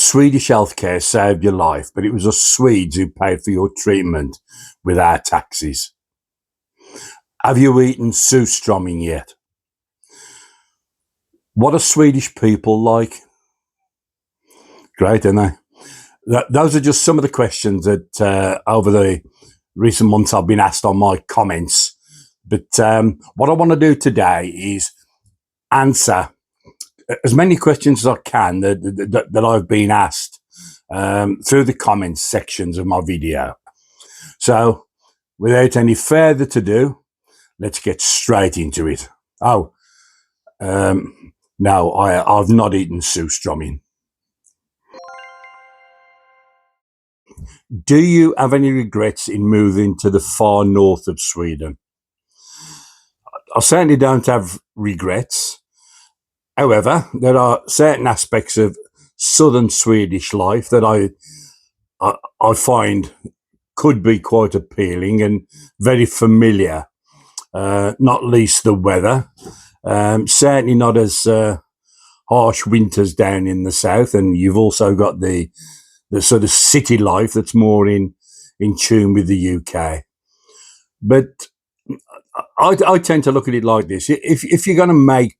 Swedish healthcare saved your life, but it was us Swedes who paid for your treatment with our taxes. Have you eaten surströmming yet? What are Swedish people like? Great, aren't they? Those are just some of the questions that over the recent months I've been asked on my comments. But what I want to do today is answer as many questions as I can that I've been asked through the comments sections of my video. So without any further ado, let's get straight into it. No, I've not eaten surströmming. Do you have any regrets in moving to the far north of Sweden? I certainly don't have regrets. However, there are certain aspects of southern Swedish life that I find could be quite appealing and very familiar. Not least the weather. Certainly not as harsh winters down in the south, and you've also got the sort of city life that's more in tune with the UK. But I tend to look at it like this: if you're going to make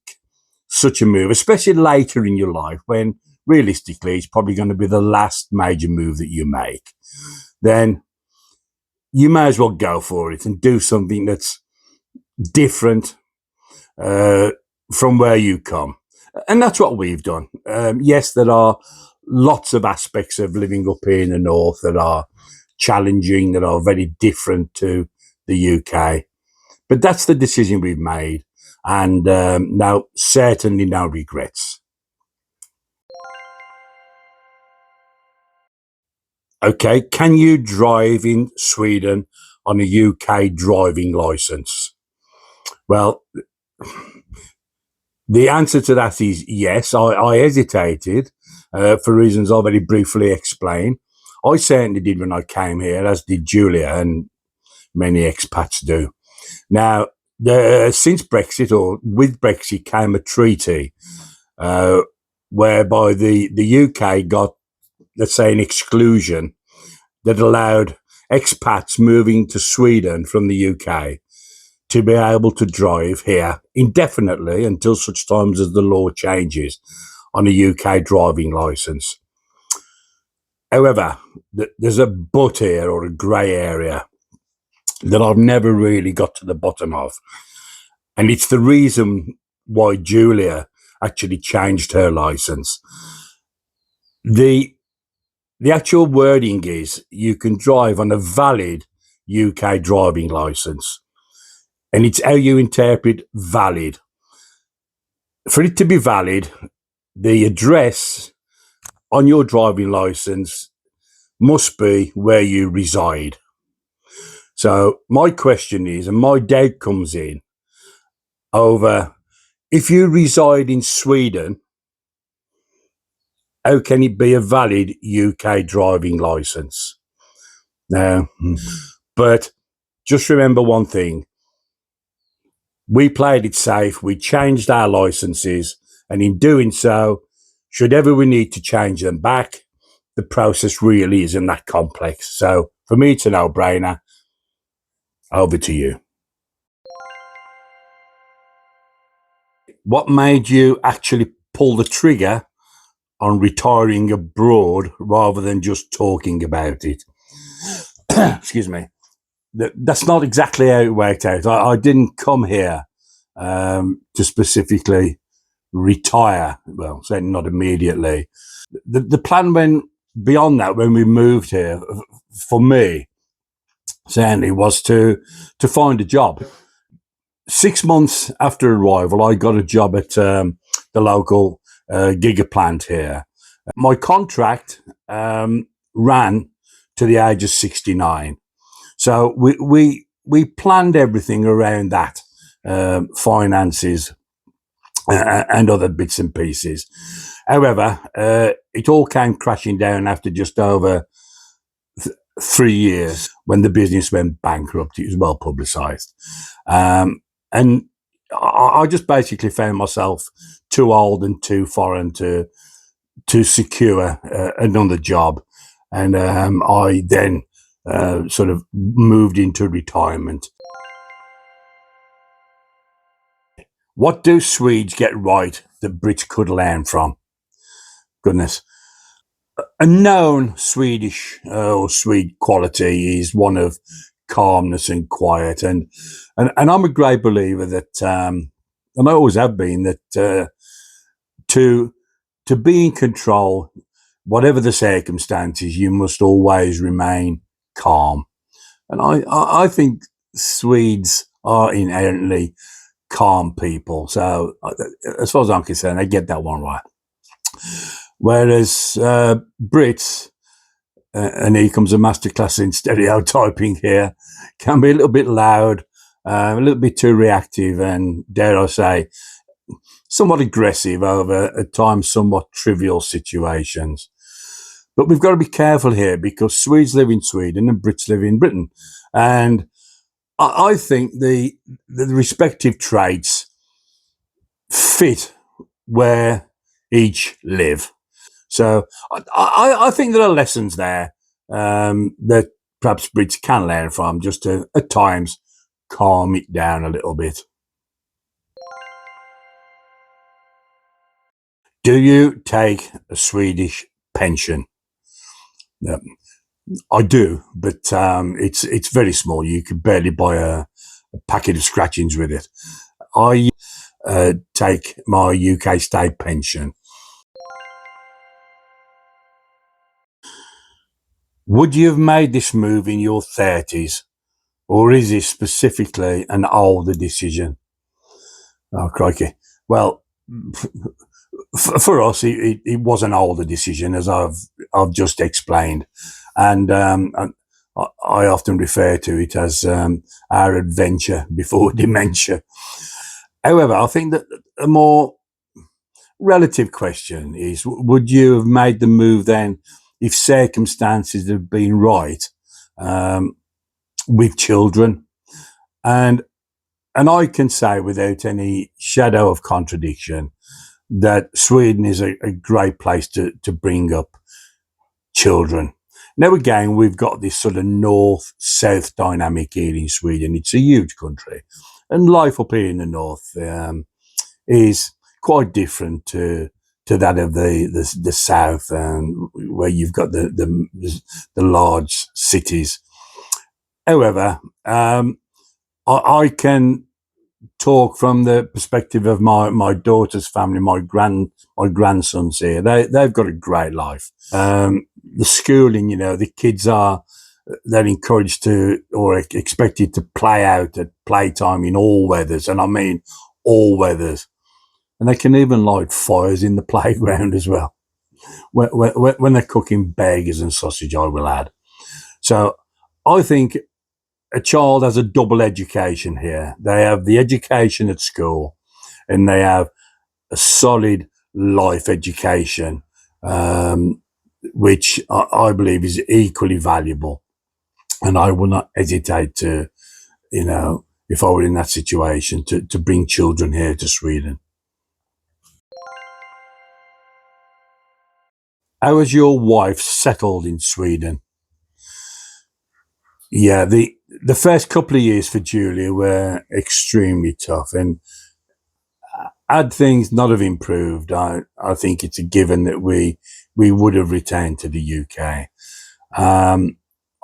such a move, especially later in your life, when realistically it's probably going to be the last major move that you make, then you may as well go for it and do something that's different from where you come. And that's what we've done. Yes, there are lots of aspects of living up here in the north that are challenging, that are very different to the UK. But that's the decision we've made. And now, certainly no regrets. Okay, can you drive in Sweden on a UK driving licence? Well, the answer to that is yes. I hesitated for reasons I'll very briefly explain. I certainly did when I came here, as did Julia, and many expats do. Now, since Brexit, or with Brexit, came a treaty whereby the UK got, let's say, an exclusion that allowed expats moving to Sweden from the UK to be able to drive here indefinitely until such times as the law changes on a UK driving licence. However, there's a but here, or a grey area, that I've never really got to the bottom of. And it's the reason why Julia actually changed her licence. The actual wording is you can drive on a valid UK driving licence. And it's how you interpret valid. For it to be valid, the address on your driving licence must be where you reside. So my question is, and my doubt comes in over, if you reside in Sweden, how can it be a valid UK driving licence? Now, but just remember one thing. We played it safe. We changed our licenses. And in doing so, should ever we need to change them back, the process really isn't that complex. So for me, it's a no-brainer. Over to you. What made you actually pull the trigger on retiring abroad rather than just talking about it? Excuse me. That's not exactly how it worked out. I didn't come here to specifically retire. Well, certainly not immediately. The plan went beyond that when we moved here, for me, certainly, was to find a job. 6 months after arrival, I got a job at the local giga plant here. My contract ran to the age of 69. So we planned everything around that, finances and other bits and pieces. However, it all came crashing down after just over 3 years when the business went bankrupt. It was well publicised. And I just basically found myself too old and too foreign to to secure another job, and I then sort of moved into retirement. What do Swedes get right that Brits could learn from? Goodness. A known Swedish or Swede quality is one of calmness and quiet, and I'm a great believer that, and I always have been, that to be in control, whatever the circumstances, you must always remain calm. And I think Swedes are inherently calm people. So as far as I'm concerned, they get that one right. Whereas Brits, and here comes a masterclass in stereotyping here, can be a little bit loud, a little bit too reactive, and dare I say, somewhat aggressive over at times somewhat trivial situations. But we've got to be careful here because Swedes live in Sweden and Brits live in Britain. And I think the respective traits fit where each live. So I think there are lessons there that perhaps Brits can learn from, just to at times calm it down a little bit. Do you take a Swedish pension? I do, but it's very small. You could barely buy a packet of scratchings with it. I take my UK state pension. Would you have made this move in your 30s, or is this specifically an older decision? Oh, crikey. Well, for us, it was an older decision, as I've just explained. And I often refer to it as our adventure before dementia. However, I think that a more relative question is, would you have made the move then if circumstances had been right, with children? And I can say without any shadow of contradiction that Sweden is a great place to bring up children. Now, again, we've got this sort of north-south dynamic here in Sweden. It's a huge country, and life up here in the north is quite different to that of the south, where you've got the large cities. However, I can talk from the perspective of my daughter's family, my grandsons here. They've got a great life. The schooling, the kids they're encouraged to, or expected to, play out at playtime in all weathers, and I mean all weathers. And they can even light fires in the playground as well, when they're cooking burgers and sausage, I will add. So I think a child has a double education here. They have the education at school, and they have a solid life education, which I believe is equally valuable. And I will not hesitate to, if I were in that situation, to bring children here to Sweden. How has your wife settled in Sweden? Yeah, the first couple of years for Julia were extremely tough, and had things not have improved, I think it's a given that we would have returned to the UK.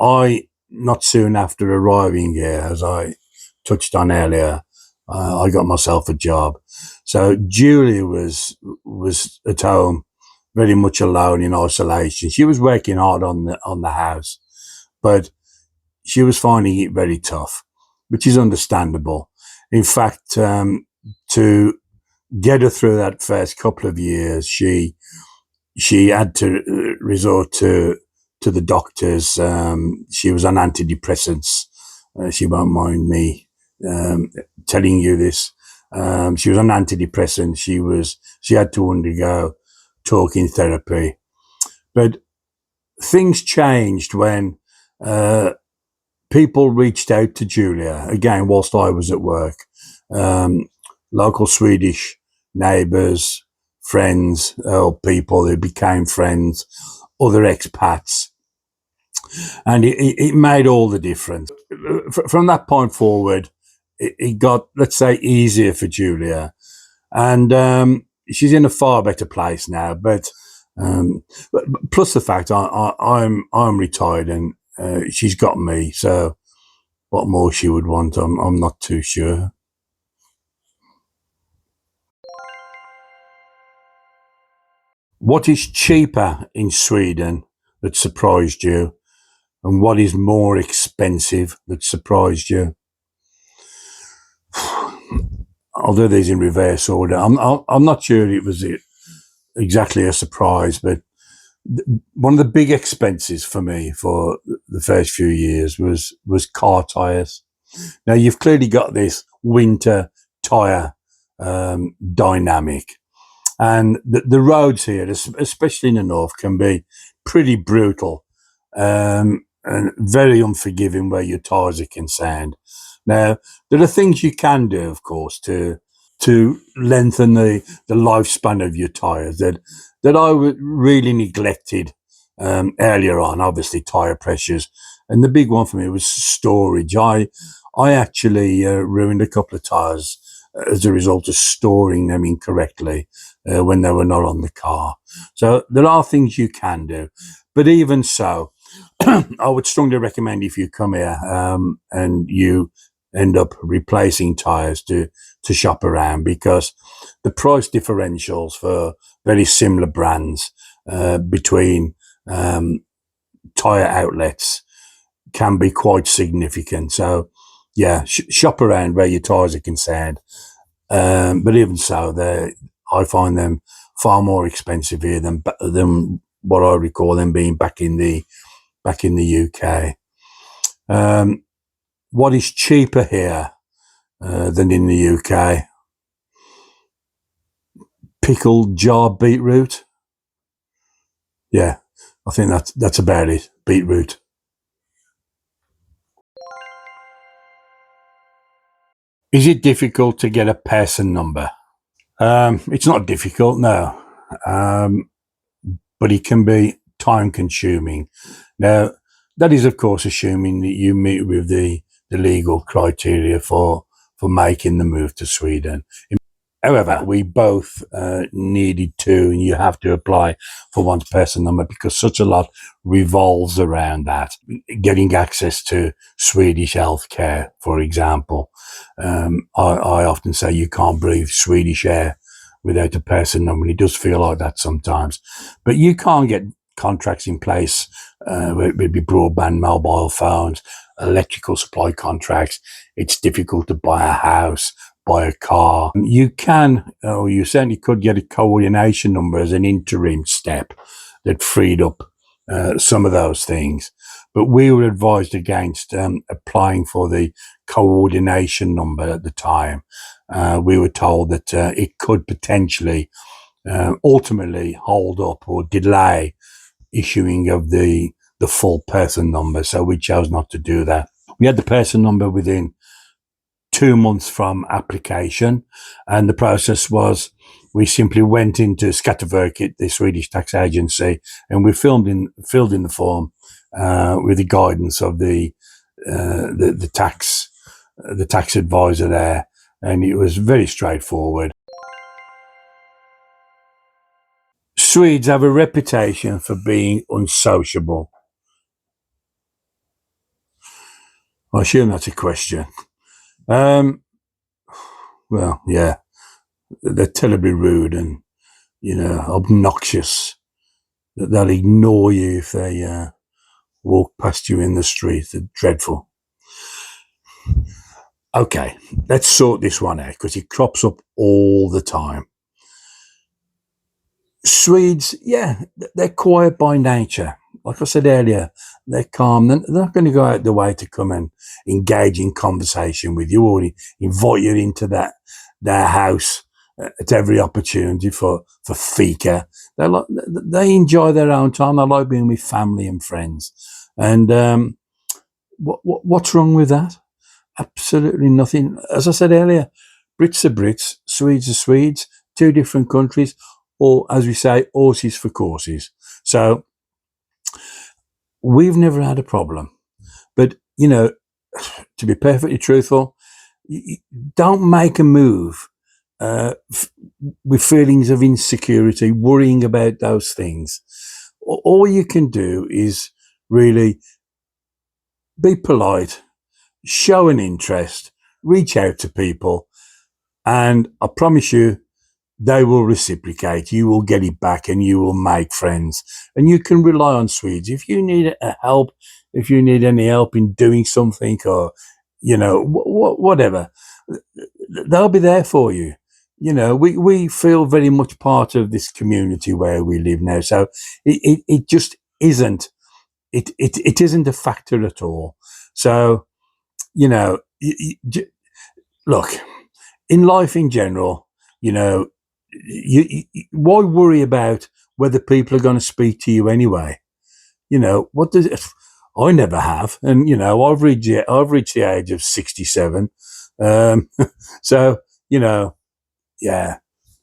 I, not soon after arriving here, as I touched on earlier, I got myself a job. So Julia was at home, very much alone in isolation. She was working hard on the house, but she was finding it very tough, which is understandable. In fact, to get her through that first couple of years, she had to resort to the doctors. She was on antidepressants. She won't mind me telling you this. She was on antidepressants. She had to undergo talking therapy. But things changed when people reached out to Julia, again, whilst I was at work. Local Swedish neighbours, friends or people who became friends, other expats, and it made all the difference. From that point forward, it got, let's say, easier for Julia, and she's in a far better place now. But plus the fact I'm retired and she's got me, so what more she would want, I'm not too sure. What is cheaper in Sweden that surprised you, and what is more expensive that surprised you? I'll do these in reverse order. I'm not sure it was exactly a surprise, but one of the big expenses for me for the first few years was car tires. Now you've clearly got this winter tire dynamic, and the roads here, especially in the north, can be pretty brutal and very unforgiving where your tires are concerned. Now there are things you can do, of course, to lengthen the lifespan of your tires that I really neglected earlier on. Obviously, tire pressures, and the big one for me was storage. I actually ruined a couple of tires as a result of storing them incorrectly when they were not on the car. So there are things you can do, but even so, I would strongly recommend, if you come here and you end up replacing tires, to shop around, because the price differentials for very similar brands between tire outlets can be quite significant. So yeah, shop around where your tires are concerned. But even so, I find them far more expensive here than what I recall them being back in the UK. What is cheaper here than in the UK? Pickled jar beetroot. Yeah, I think that's about it. Beetroot. Is it difficult to get a person number? It's not difficult, no, but it can be time consuming. Now, that is, of course, assuming that you meet with the legal criteria for making the move to Sweden. However, we both needed to, and you have to apply for one's person number because such a lot revolves around that. Getting access to Swedish healthcare, for example. I often say you can't breathe Swedish air without a person number. It does feel like that sometimes. But you can't get contracts in place, whether it be broadband, mobile phones, electrical supply contracts. It's difficult to buy a house, buy a car. You can, or you certainly could, get a coordination number as an interim step that freed up some of those things. But we were advised against applying for the coordination number at the time. We were told that it could potentially ultimately hold up or delay issuing of the full person number. So we chose not to do that. We had the person number within 2 months from application, and the process was we simply went into Skatteverket, the Swedish tax agency, and we filled in the form with the guidance of the tax advisor there, and it was very straightforward. Swedes have a reputation for being unsociable. I assume that's a question. Well, yeah, they're terribly rude and, obnoxious. They'll ignore you if they walk past you in the street. They're dreadful. Okay, let's sort this one out because it crops up all the time. Swedes, yeah, they're quiet by nature. Like I said earlier, they're calm. They're not going to go out the way to come and engage in conversation with you or invite you into their house at every opportunity for fika. They enjoy their own time. They like being with family and friends. And what's wrong with that? Absolutely nothing. As I said earlier, Brits are Brits, Swedes are Swedes, two different countries, or as we say, horses for courses. So we've never had a problem. But, to be perfectly truthful, don't make a move with feelings of insecurity, worrying about those things. All you can do is really be polite, show an interest, reach out to people, and I promise you, they will reciprocate. You will get it back and you will make friends. And you can rely on Swedes. If you need if you need any help in doing something or, whatever, they'll be there for you. We feel very much part of this community where we live now. So it just isn't, it isn't a factor at all. So, look, in life in general, why worry about whether people are going to speak to you anyway? What does it? I never have, and I've reached the age of 67. So yeah.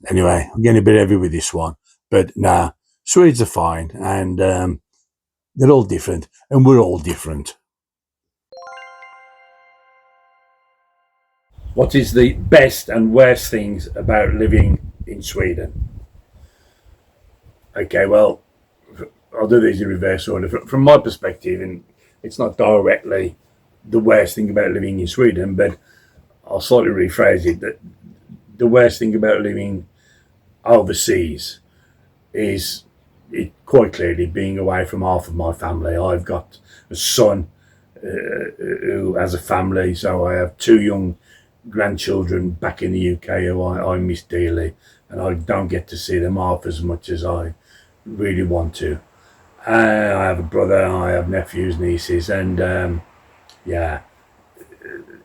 Anyway, I'm getting a bit heavy with this one, but nah, Swedes are fine, and they're all different, and we're all different. What is the best and worst things about living in Sweden? Okay, well, I'll do these in reverse order. From my perspective, and it's not directly the worst thing about living in Sweden, but I'll slightly rephrase it, that the worst thing about living overseas is it quite clearly being away from half of my family. I've got a son who has a family, so I have two young grandchildren back in the UK who I miss dearly, and I don't get to see them half as much as I really want to. I have a brother, I have nephews, nieces, and yeah,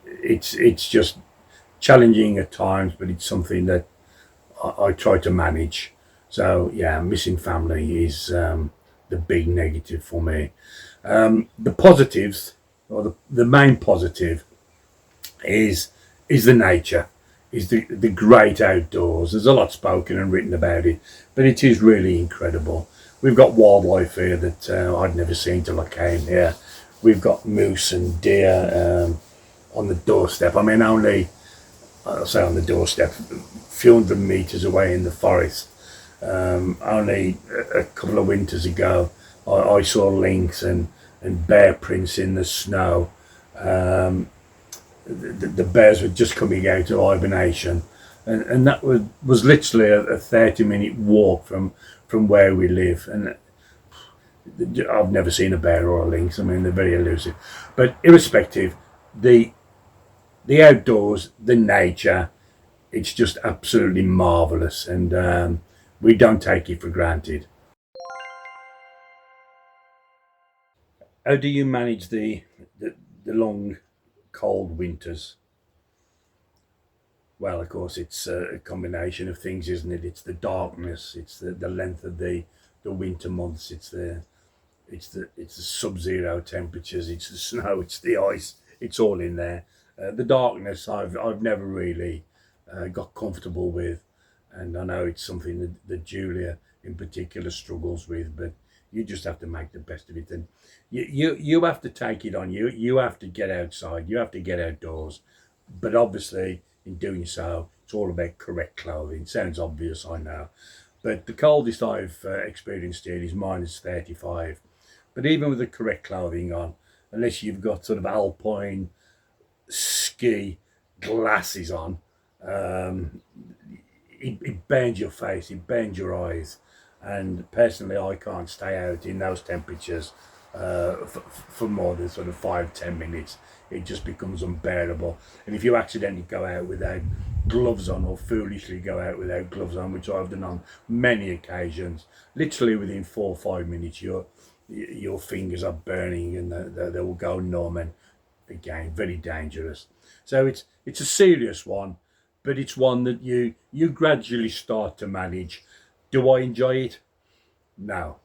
it's just challenging at times, but it's something that I try to manage. So yeah, missing family is the big negative for me. The positives, or the main positive, is the nature, is the great outdoors. There's a lot spoken and written about it, but it is really incredible. We've got wildlife here that I'd never seen till I came here. We've got moose and deer on the doorstep. I mean, I'll say on the doorstep, a few hundred meters away in the forest. Only a couple of winters ago, I saw lynx and bear prints in the snow. The bears were just coming out of hibernation, and that was literally a 30-minute walk from where we live. And I've never seen a bear or a lynx. I mean, they're very elusive. But irrespective, the outdoors, the nature, it's just absolutely marvelous, and we don't take it for granted. How do you manage the long, cold winters? Well, of course, it's a combination of things, isn't it? It's the darkness, it's the length of the winter months, it's the sub-zero temperatures, it's the snow, it's the ice, it's all in there. The darkness, I've never really got comfortable with, and I know it's something that Julia in particular struggles with, but you just have to make the best of it, and you have to take it on. You have to get outside, you have to get outdoors, but obviously in doing so, it's all about correct clothing. Sounds obvious, I know, but the coldest I've experienced here is -35. But even with the correct clothing on, unless you've got sort of alpine ski glasses on, um, it burns your face, it burns your eyes. And personally, I can't stay out in those temperatures for more than sort of 5-10 minutes. It just becomes unbearable. And if you accidentally go out without gloves on, or foolishly go out without gloves on, which I've done on many occasions, literally within 4 or 5 minutes, your fingers are burning and they will go numb, and again, very dangerous. So it's a serious one, but it's one that you gradually start to manage. Do I enjoy it? No,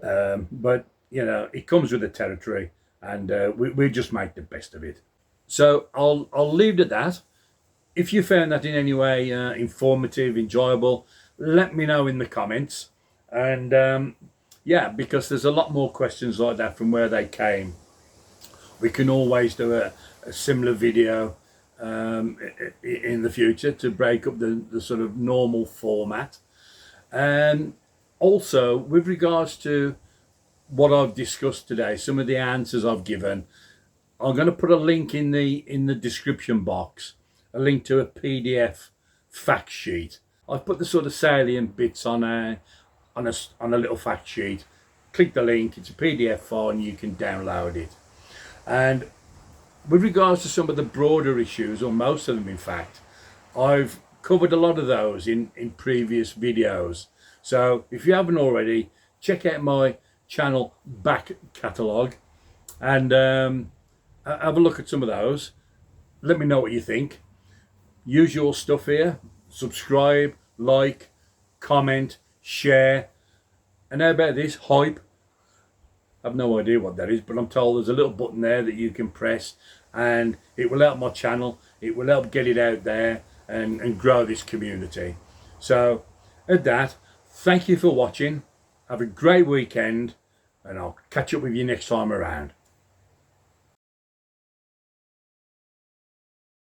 but it comes with the territory, and we just make the best of it. So I'll leave it at that. If you found that in any way informative, enjoyable, let me know in the comments. And yeah, because there's a lot more questions like that from where they came. We can always do a similar video in the future to break up the sort of normal format. And also, with regards to what I've discussed today, some of the answers I've given, I'm going to put a link in the description box, a link to a PDF fact sheet. I've put the sort of salient bits on a little fact sheet. Click the link, it's a PDF file and you can download it. And with regards to some of the broader issues, or most of them in fact, I've covered a lot of those in previous videos. So if you haven't already, check out my channel back catalogue and have a look at some of those. Let me know what you think. Usual stuff here. Subscribe, like, comment, share. And how about this? Hype. I have no idea what that is, but I'm told there's a little button there that you can press and it will help my channel. It will help get it out there and grow this community. So at that, thank you for watching. Have a great weekend and I'll catch up with you next time around.